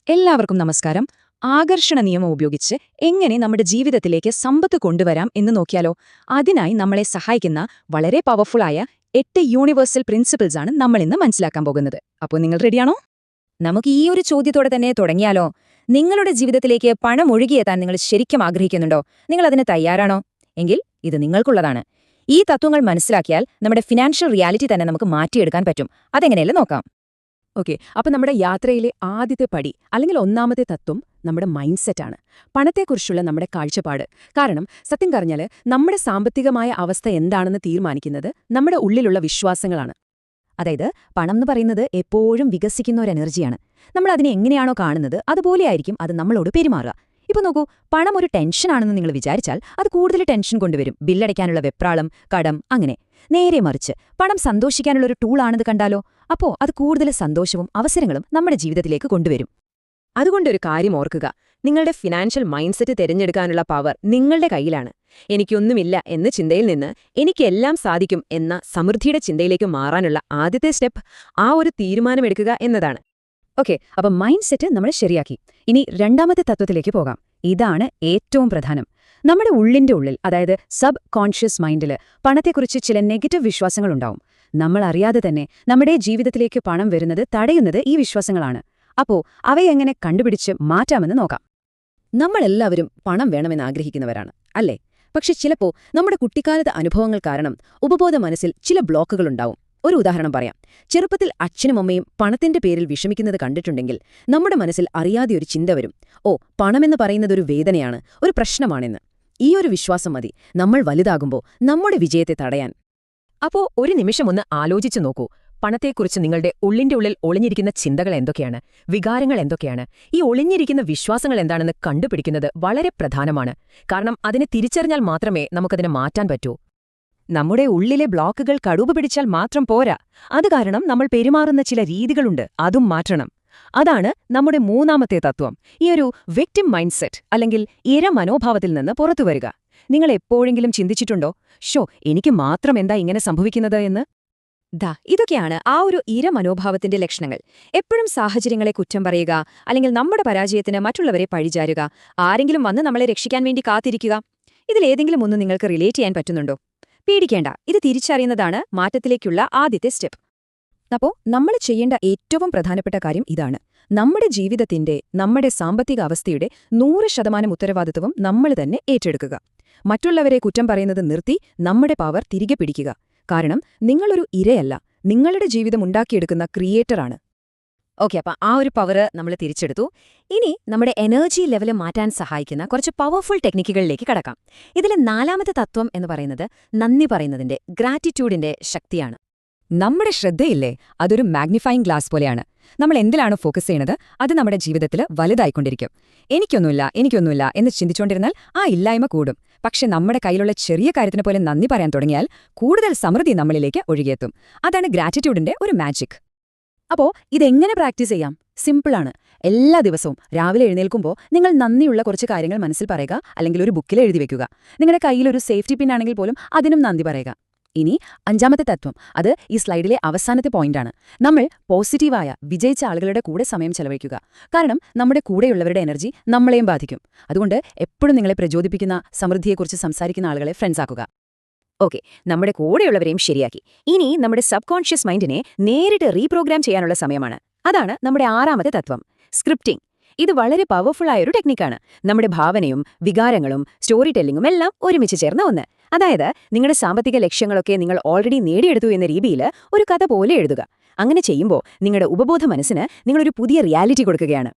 എല്ലാവർക്കും നമസ്കാരം. ആകർഷണ നിയമം ഉപയോഗിച്ച് എങ്ങനെ നമ്മുടെ ജീവിതത്തിലേക്ക് സമ്പത്ത് കൊണ്ടുവരാം എന്ന് നോക്കിയാലോ? അതിനായി നമ്മളെ സഹായിക്കുന്ന വളരെ പവർഫുള്ളായ 8 യൂണിവേഴ്സൽ പ്രിൻസിപ്പിൾസ് ആണ് നമ്മൾ ഇന്ന് മനസ്സിലാക്കാൻ പോകുന്നത്. അപ്പോൾ നിങ്ങൾ റെഡിയാണോ? നമുക്ക് ഈ ഒരു ചോദ്യത്തോടെ തന്നെ തുടങ്ങിയാലോ? നിങ്ങളുടെ ജീവിതത്തിലേക്ക് പണം ഒഴുകിയെത്താൻ നിങ്ങൾ ശരിക്കും ആഗ്രഹിക്കുന്നുണ്ടോ? നിങ്ങൾ അതിന് തയ്യാറാണോ? എങ്കിൽ ഇത് നിങ്ങൾക്കുള്ളതാണ്. ഈ തത്വങ്ങൾ മനസ്സിലാക്കിയാൽ നമ്മുടെ ഫിനാൻഷ്യൽ റിയാലിറ്റി തന്നെ നമുക്ക് മാറ്റിയെടുക്കാൻ പറ്റും. അതെങ്ങനെയല്ലേ നോക്കാം. ഓക്കെ, അപ്പം നമ്മുടെ യാത്രയിലെ ആദ്യത്തെ പടി അല്ലെങ്കിൽ ഒന്നാമത്തെ തത്വം നമ്മുടെ മൈൻഡ് സെറ്റാണ്. പണത്തെക്കുറിച്ചുള്ള നമ്മുടെ കാഴ്ചപ്പാട്. കാരണം സത്യം പറഞ്ഞാൽ നമ്മുടെ സാമ്പത്തികമായ അവസ്ഥ എന്താണെന്ന് തീരുമാനിക്കുന്നത് നമ്മുടെ ഉള്ളിലുള്ള വിശ്വാസങ്ങളാണ്. അതായത് പണം എന്ന് പറയുന്നത് എപ്പോഴും വികസിക്കുന്ന ഒരു എനർജിയാണ്. നമ്മൾ അതിനെ എങ്ങനെയാണോ കാണുന്നത് അതുപോലെയായിരിക്കും അത് നമ്മളോട് പെരുമാറുക. ഇപ്പൊ നോക്കൂ, പണം ഒരു ടെൻഷനാണെന്ന് നിങ്ങൾ വിചാരിച്ചാൽ അത് കൂടുതൽ ടെൻഷൻ കൊണ്ടുവരും. ബില്ലടയ്ക്കാനുള്ള വെപ്രാളം, കടം, അങ്ങനെ. നേരെ മറിച്ച് പണം സന്തോഷിക്കാനുള്ള ഒരു ടൂളാണെന്ന് കണ്ടാലോ, അപ്പോ അത് കൂടുതൽ സന്തോഷവും അവസരങ്ങളും നമ്മുടെ ജീവിതത്തിലേക്ക് കൊണ്ടുവരും. അതുകൊണ്ടൊരു കാര്യം ഓർക്കുക, നിങ്ങളുടെ ഫിനാൻഷ്യൽ മൈൻഡ് സെറ്റ് തിരഞ്ഞെടുക്കാനുള്ള പവർ നിങ്ങളുടെ കയ്യിലാണ്. എനിക്കൊന്നുമില്ല എന്ന ചിന്തയിൽ നിന്ന് എനിക്കെല്ലാം സാധിക്കും എന്ന സമൃദ്ധിയുടെ ചിന്തയിലേക്ക് മാറാനുള്ള ആദ്യത്തെ സ്റ്റെപ്പ് ആ ഒരു തീരുമാനമെടുക്കുക എന്നതാണ്. ഓക്കെ, അപ്പം മൈൻഡ് സെറ്റ് നമ്മൾ ശരിയാക്കി. ഇനി രണ്ടാമത്തെ തത്വത്തിലേക്ക് പോകാം. ഇതാണ് ഏറ്റവും പ്രധാനം. നമ്മുടെ ഉള്ളിന്റെ ഉള്ളിൽ, അതായത് സബ് കോൺഷ്യസ് മൈൻഡിൽ പണത്തെക്കുറിച്ച് ചില നെഗറ്റീവ് വിശ്വാസങ്ങളുണ്ടാവും. നമ്മൾ അറിയാതെ തന്നെ നമ്മുടെ ജീവിതത്തിലേക്ക് പണം വരുന്നത് തടയുന്നത് ഈ വിശ്വാസങ്ങളാണ്. അപ്പോ അവയെങ്ങനെ കണ്ടുപിടിച്ച് മാറ്റാമെന്ന് നോക്കാം. നമ്മളെല്ലാവരും പണം വേണമെന്ന് ആഗ്രഹിക്കുന്നവരാണ്, അല്ലേ? പക്ഷെ ചിലപ്പോ നമ്മുടെ കുട്ടിക്കാലത്തെ അനുഭവങ്ങൾ കാരണം ഉപബോധ മനസ്സിൽ ചില ബ്ലോക്കുകളുണ്ടാവും. ഒരു ഉദാഹരണം പറയാം. ചെറുപ്പത്തിൽ അച്ഛനും അമ്മയും പണത്തിന്റെ പേരിൽ വിഷമിക്കുന്നത് കണ്ടിട്ടുണ്ടെങ്കിൽ നമ്മുടെ മനസ്സിൽ അറിയാതെ ഒരു ചിന്ത വരും, ഓ, പണമെന്ന് പറയുന്നതൊരു വേദനയാണ്, ഒരു പ്രശ്നമാണെന്ന്. ഈ ഒരു വിശ്വാസം മതി നമ്മൾ വലുതാകുമ്പോൾ നമ്മുടെ വിജയത്തെ തടയാൻ. അപ്പോ ഒരു നിമിഷമൊന്ന് ആലോചിച്ചു നോക്കൂ. പണത്തെക്കുറിച്ച് നിങ്ങളുടെ ഉള്ളിന്റെ ഉള്ളിൽ ഒളിഞ്ഞിരിക്കുന്ന ചിന്തകൾ എന്തൊക്കെയാണ്, വികാരങ്ങൾ എന്തൊക്കെയാണ്, ഈ ഒളിഞ്ഞിരിക്കുന്ന വിശ്വാസങ്ങൾ എന്താണെന്ന് കണ്ടുപിടിക്കുന്നത് വളരെ പ്രധാനമാണ്. കാരണം അതിനെ തിരിച്ചറിഞ്ഞാൽ മാത്രമേ നമുക്കതിനെ മാറ്റാൻ പറ്റൂ. നമ്മുടെ ഉള്ളിലെ ബ്ലോക്കുകൾ കടുവ പിടിച്ചാൽ മാത്രം പോരാ. അത് കാരണം നമ്മൾ പെരുമാറുന്ന ചില രീതികളുണ്ട്, അതും മാറ്റണം. അതാണ് നമ്മുടെ മൂന്നാമത്തെ തത്വം, ഈ ഒരു വിക്ടിം മൈൻഡ് സെറ്റ് അല്ലെങ്കിൽ ഇര മനോഭാവത്തിൽ നിന്ന് പുറത്തുവരിക. നിങ്ങൾ എപ്പോഴെങ്കിലും ചിന്തിച്ചിട്ടുണ്ടോ, ഷോ, എനിക്ക് മാത്രം എന്താ ഇങ്ങനെ സംഭവിക്കുന്നത് എന്ന്? ഇതൊക്കെയാണ് ആ ഒരു ഇര മനോഭാവത്തിന്റെ ലക്ഷണങ്ങൾ. എപ്പോഴും സാഹചര്യങ്ങളെ കുറ്റം പറയുക, അല്ലെങ്കിൽ നമ്മുടെ പരാജയത്തിന് മറ്റുള്ളവരെ പഴിചാരുക, ആരെങ്കിലും വന്ന് നമ്മളെ രക്ഷിക്കാൻ വേണ്ടി കാത്തിരിക്കുക. ഇതിലേതെങ്കിലും ഒന്ന് നിങ്ങൾക്ക് റിലേറ്റ് ചെയ്യാൻ പറ്റുന്നുണ്ടോ? പേടിക്കേണ്ട, ഇത് തിരിച്ചറിയുന്നതാണ് മാറ്റത്തിലേക്കുള്ള ആദ്യത്തെ സ്റ്റെപ്പ്. അപ്പോ നമ്മൾ ചെയ്യേണ്ട ഏറ്റവും പ്രധാനപ്പെട്ട കാര്യം ഇതാണ്. നമ്മുടെ ജീവിതത്തിന്റെ, നമ്മുടെ സാമ്പത്തിക അവസ്ഥയുടെ 100% ഉത്തരവാദിത്വവും നമ്മൾ തന്നെ ഏറ്റെടുക്കുക. മറ്റുള്ളവരെ കുറ്റം പറയുന്നത് നിർത്തി നമ്മുടെ പവർ തിരികെ പിടിക്കുക. കാരണം നിങ്ങളൊരു ഇരയല്ല, നിങ്ങളുടെ ജീവിതം ഉണ്ടാക്കിയെടുക്കുന്ന ക്രിയേറ്ററാണ്. ഓക്കെ, അപ്പം ആ ഒരു പവർ നമ്മൾ തിരിച്ചെടുത്തു. ഇനി നമ്മുടെ എനർജി ലെവൽ മാറ്റാൻ സഹായിക്കുന്ന കുറച്ച് പവർഫുൾ ടെക്നിക്കുകളിലേക്ക് കടക്കാം. ഇതിലെ നാലാമത്തെ തത്വം എന്ന് പറയുന്നത് നന്ദി പറയുന്നതിന്റെ, ഗ്രാറ്റിറ്റ്യൂഡിന്റെ ശക്തിയാണ്. നമ്മുടെ ശ്രദ്ധയില്ലേ, അതൊരു മാഗ്നിഫൈയിങ് ഗ്ലാസ് പോലെയാണ്. നമ്മൾ എന്തിലാണോ ഫോക്കസ് ചെയ്യണത് അത് നമ്മുടെ ജീവിതത്തിൽ വലുതായിക്കൊണ്ടിരിക്കും. എനിക്കൊന്നുമില്ല എന്ന് ചിന്തിച്ചുകൊണ്ടിരുന്നാൽ ആ ഇല്ലായ്മ കൂടും. പക്ഷെ നമ്മുടെ കയ്യിലുള്ള ചെറിയ കാര്യത്തിന് പോലെ നന്ദി പറയാൻ തുടങ്ങിയാൽ കൂടുതൽ സമൃദ്ധി നമ്മളിലേക്ക് ഒഴുകിയെത്തും. അതാണ് ഗ്രാറ്റിറ്റ്യൂഡിന്റെ ഒരു മാജിക്. അപ്പോ ഇതെങ്ങനെ പ്രാക്ടീസ് ചെയ്യാം? സിമ്പിളാണ്. എല്ലാ ദിവസവും രാവിലെ എഴുന്നേൽക്കുമ്പോൾ നിങ്ങൾ നന്ദിയുള്ള കുറച്ച് കാര്യങ്ങൾ മനസ്സിൽ പറയുക, അല്ലെങ്കിൽ ഒരു ബുക്കിൽ എഴുതി വെക്കുക. നിങ്ങളുടെ കയ്യിലൊരു സേഫ്റ്റി പിൻ ആണെങ്കിൽ പോലും അതിനും നന്ദി പറയുക. ഇനി അഞ്ചാമത്തെ തത്വം, അത് ഈ സ്ലൈഡിലെ അവസാനത്തെ പോയിന്റാണ്. നമ്മൾ പോസിറ്റീവായ, വിജയിച്ച ആളുകളുടെ കൂടെ സമയം ചെലവഴിക്കുക. കാരണം നമ്മുടെ കൂടെയുള്ളവരുടെ എനർജി നമ്മളെയും ബാധിക്കും. അതുകൊണ്ട് എപ്പോഴും നിങ്ങളെ പ്രചോദിപ്പിക്കുന്ന, സമൃദ്ധിയെക്കുറിച്ച് സംസാരിക്കുന്ന ആളുകളെ ഫ്രണ്ട്സാക്കുക. ഓക്കെ, നമ്മുടെ കൂടെയുള്ളവരെയും ശരിയാക്കി. ഇനി നമ്മുടെ സബ് കോൺഷ്യസ് മൈൻഡിനെ നേരിട്ട് റീപ്രോഗ്രാം ചെയ്യാനുള്ള സമയമാണ്. അതാണ് നമ്മുടെ ആറാമത്തെ തത്വം, സ്ക്രിപ്റ്റിംഗ്. ഇത് വളരെ പവർഫുള്ളായ ഒരു ടെക്നിക്കാണ്. നമ്മുടെ ഭാവനയും വികാരങ്ങളും സ്റ്റോറി ടെല്ലിങ്ങും എല്ലാം ഒരുമിച്ച് ചേർന്ന ഒന്ന്. അതായത് നിങ്ങളുടെ സാമ്പത്തിക ലക്ഷ്യങ്ങളൊക്കെ നിങ്ങൾ ഓൾറെഡി നേടിയെടുത്തു എന്ന രീതിയിൽ ഒരു കഥ പോലെ എഴുതുക. അങ്ങനെ ചെയ്യുമ്പോൾ നിങ്ങളുടെ ഉപബോധ മനസ്സിന് നിങ്ങളൊരു പുതിയ റിയാലിറ്റി കൊടുക്കുകയാണ്.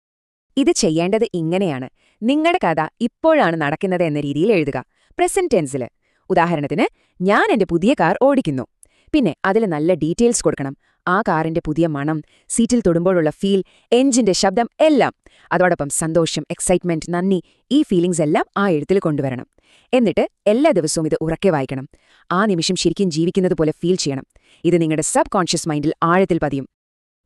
ഇത് ചെയ്യേണ്ടത് ഇങ്ങനെയാണ്. നിങ്ങളുടെ കഥ ഇപ്പോഴാണ് നടക്കുന്നത് എന്ന രീതിയിൽ എഴുതുക, പ്രസന്റ് ടെൻസിൽ. ഉദാഹരണത്തിന്, ഞാൻ എന്റെ പുതിയ കാർ ഓടിക്കുന്നു. പിന്നെ അതിൽ നല്ല ഡീറ്റെയിൽസ് കൊടുക്കണം. ആ കാറിന്റെ പുതിയ മണം, സീറ്റിൽ തൊടുമ്പോഴുള്ള ഫീൽ, എഞ്ചിന്റെ ശബ്ദം എല്ലാം. അതോടൊപ്പം സന്തോഷം, എക്സൈറ്റ്മെന്റ്, നന്ദി, ഈ ഫീലിംഗ്സ് എല്ലാം ആ എഴുത്തിൽ കൊണ്ടുവരണം. എന്നിട്ട് എല്ലാ ദിവസവും ഇത് ഉറക്കെ വായിക്കണം. ആ നിമിഷം ശരിക്കും ജീവിക്കുന്നത് പോലെ ഫീൽ ചെയ്യണം. ഇത് നിങ്ങളുടെ സബ് കോൺഷ്യസ് മൈൻഡിൽ ആഴത്തിൽ പതിയും.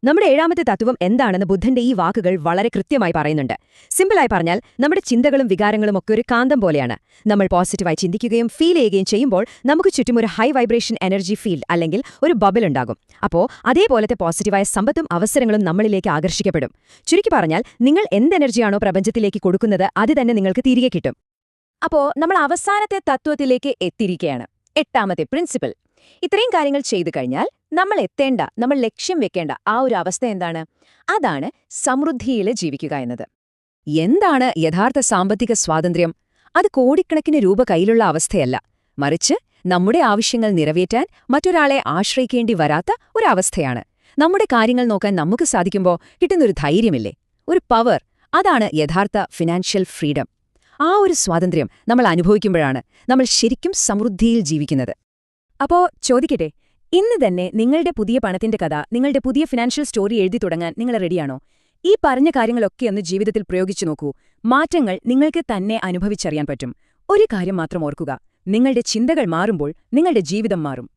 നമ്മുടെ ഏഴാമത്തെ തത്വം എന്താണെന്ന് ബുദ്ധന്റെ ഈ വാക്കുകൾ വളരെ കൃത്യമായി പറയുന്നുണ്ട്. സിമ്പിളായി പറഞ്ഞാൽ നമ്മുടെ ചിന്തകളും വികാരങ്ങളും ഒക്കെ ഒരു കാന്തം പോലെയാണ്. നമ്മൾ പോസിറ്റീവായി ചിന്തിക്കുകയും ഫീൽ ചെയ്യുകയും ചെയ്യുമ്പോൾ നമുക്ക് ചുറ്റും ഒരു ഹൈ വൈബ്രേഷൻ എനർജി ഫീൽഡ് അല്ലെങ്കിൽ ഒരു ബബിൾ ഉണ്ടാകും. അപ്പോൾ അതേപോലത്തെ പോസിറ്റീവായ സമ്പത്തും അവസരങ്ങളും നമ്മളിലേക്ക് ആകർഷിക്കപ്പെടും. ചുരുക്കി പറഞ്ഞാൽ നിങ്ങൾ എന്ത് എനർജിയാണോ പ്രപഞ്ചത്തിലേക്ക് കൊടുക്കുന്നത് അത് തന്നെ നിങ്ങൾക്ക് തിരികെ കിട്ടും. അപ്പോൾ നമ്മൾ അവസാനത്തെ തത്വത്തിലേക്ക് എത്തിയിരിക്കുകയാണ്. എട്ടാമത്തെ പ്രിൻസിപ്പിൾ. ഇത്രയും കാര്യങ്ങൾ ചെയ്തു കഴിഞ്ഞാൽ നമ്മൾ ലക്ഷ്യം വെക്കേണ്ട ആ ഒരു അവസ്ഥ എന്താണ്? അതാണ് സമൃദ്ധിയിൽ ജീവിക്കുക എന്നത്. എന്താണ് യഥാർത്ഥ സാമ്പത്തിക സ്വാതന്ത്ര്യം? അത് കോടിക്കണക്കിന് രൂപ കയ്യിലുള്ള അവസ്ഥയല്ല, മറിച്ച് നമ്മുടെ ആവശ്യങ്ങൾ നിറവേറ്റാൻ മറ്റൊരാളെ ആശ്രയിക്കേണ്ടി വരാത്ത ഒരവസ്ഥയാണ്. നമ്മുടെ കാര്യങ്ങൾ നോക്കാൻ നമുക്ക് സാധിക്കുമ്പോൾ കിട്ടുന്നൊരു ധൈര്യമില്ലേ, ഒരു പവർ. അതാണ് യഥാർത്ഥ ഫിനാൻഷ്യൽ ഫ്രീഡം. ആ ഒരു സ്വാതന്ത്ര്യം നമ്മൾ അനുഭവിക്കുമ്പോഴാണ് നമ്മൾ ശരിക്കും സമൃദ്ധിയിൽ ജീവിക്കുന്നത്. അപ്പോ ചോദിക്കട്ടെ, ഇന്ന് തന്നെ നിങ്ങളുടെ പുതിയ പണത്തിന്റെ കഥ, നിങ്ങളുടെ പുതിയ ഫിനാൻഷ്യൽ സ്റ്റോറി എഴുതി തുടങ്ങാൻ നിങ്ങൾ റെഡിയാണോ? ഈ പറഞ്ഞ കാര്യങ്ങളൊക്കെ ഒന്ന് ജീവിതത്തിൽ പ്രയോഗിച്ചു നോക്കൂ. മാറ്റങ്ങൾ നിങ്ങൾക്ക് തന്നെ അനുഭവിച്ചറിയാൻ പറ്റും. ഒരു കാര്യം മാത്രം ഓർക്കുക, നിങ്ങളുടെ ചിന്തകൾ മാറുമ്പോൾ നിങ്ങളുടെ ജീവിതം മാറും.